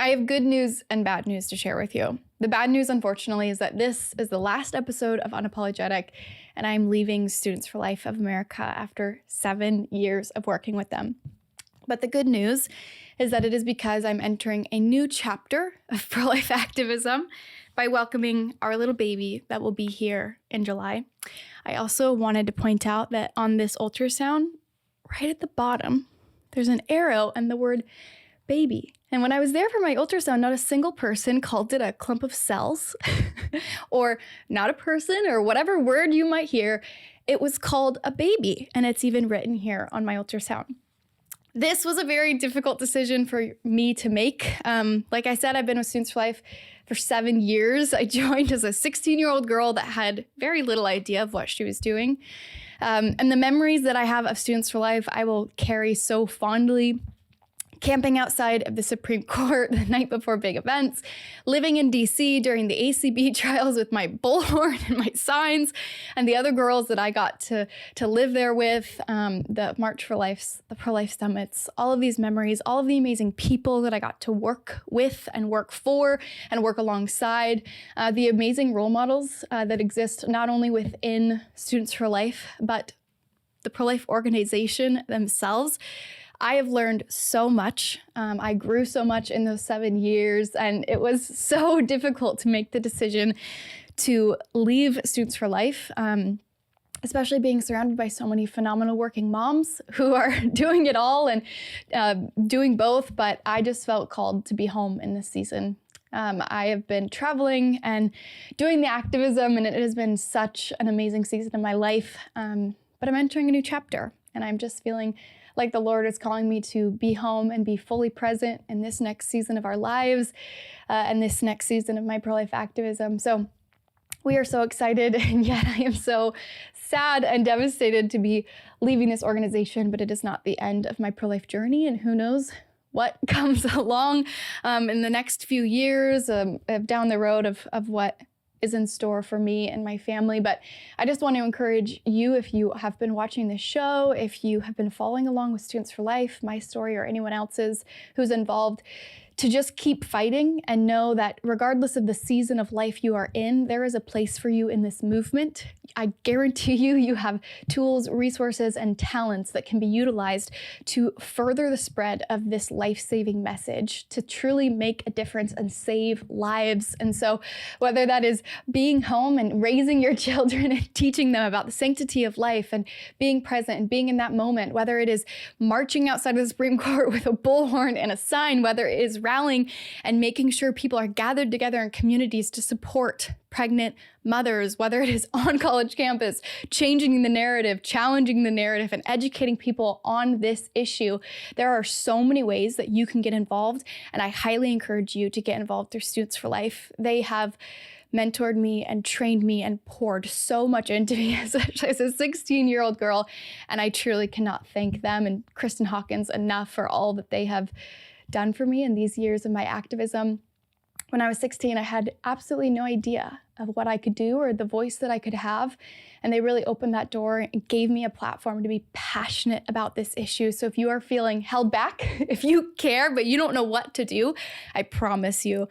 I have good news and bad news to share with you. The bad news, unfortunately, is that this is the last episode of Unapologetic, and I'm leaving Students for Life of America after 7 years of working with them. But the good news is that it is because I'm entering a new chapter of pro-life activism by welcoming our little baby that will be here in July. I also wanted to point out that on this ultrasound, right at the bottom, there's an arrow and the word baby. And when I was there for my ultrasound, not a single person called it a clump of cells or not a person or whatever word you might hear. It was called a baby, and it's even written here on my ultrasound. This was a very difficult decision for me to make. Like I said, I've been with Students for Life for 7 years. I joined as a 16-year-old girl that had very little idea of what she was doing. And the memories that I have of Students for Life, I will carry so fondly. Camping outside of the Supreme Court the night before big events, living in DC during the ACB trials with my bullhorn and my signs, and the other girls that I got to live there with, the March for Life, the pro-life summits, all of these memories, all of the amazing people that I got to work with and work for and work alongside, the amazing role models that exist not only within Students for Life, but the pro-life organization themselves. I have learned so much. I grew so much in those 7 years, and it was so difficult to make the decision to leave Students for Life, especially being surrounded by so many phenomenal working moms who are doing it all and doing both, but I just felt called to be home in this season. I have been traveling and doing the activism, and it has been such an amazing season in my life, but I'm entering a new chapter, and I'm just feeling like the Lord is calling me to be home and be fully present in this next season of our lives and this next season of my pro-life activism. So we are so excited, and yet I am so sad and devastated to be leaving this organization, but it is not the end of my pro-life journey, and who knows what comes along in the next few years down the road of what is in store for me and my family. But I just want to encourage you, if you have been watching this show, if you have been following along with Students for Life, my story, or anyone else's who's involved, to just keep fighting and know that regardless of the season of life you are in, there is a place for you in this movement. I guarantee you, you have tools, resources, and talents that can be utilized to further the spread of this life-saving message, to truly make a difference and save lives. And so whether that is being home and raising your children and teaching them about the sanctity of life and being present and being in that moment, whether it is marching outside of the Supreme Court with a bullhorn and a sign, whether it is rallying and making sure people are gathered together in communities to support pregnant mothers, whether it is on college campus, changing the narrative, challenging the narrative, and educating people on this issue. There are so many ways that you can get involved, and I highly encourage you to get involved through Students for Life. They have mentored me and trained me and poured so much into me as a 16-year-old girl, and I truly cannot thank them and Kristen Hawkins enough for all that they have done for me in these years of my activism. When I was 16, I had absolutely no idea of what I could do or the voice that I could have, and they really opened that door and gave me a platform to be passionate about this issue. So if you are feeling held back, if you care but you don't know what to do, I promise you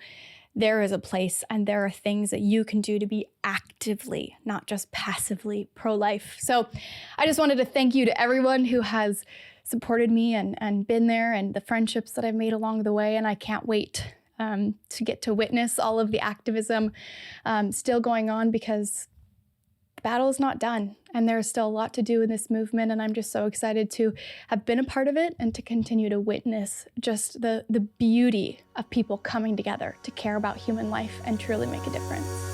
there is a place and there are things that you can do to be actively, not just passively, pro-life. So I just wanted to thank you to everyone who has supported me and been there, and the friendships that I've made along the way, and I can't wait to get to witness all of the activism still going on, because the battle is not done and there's still a lot to do in this movement, and I'm just so excited to have been a part of it and to continue to witness just the beauty of people coming together to care about human life and truly make a difference.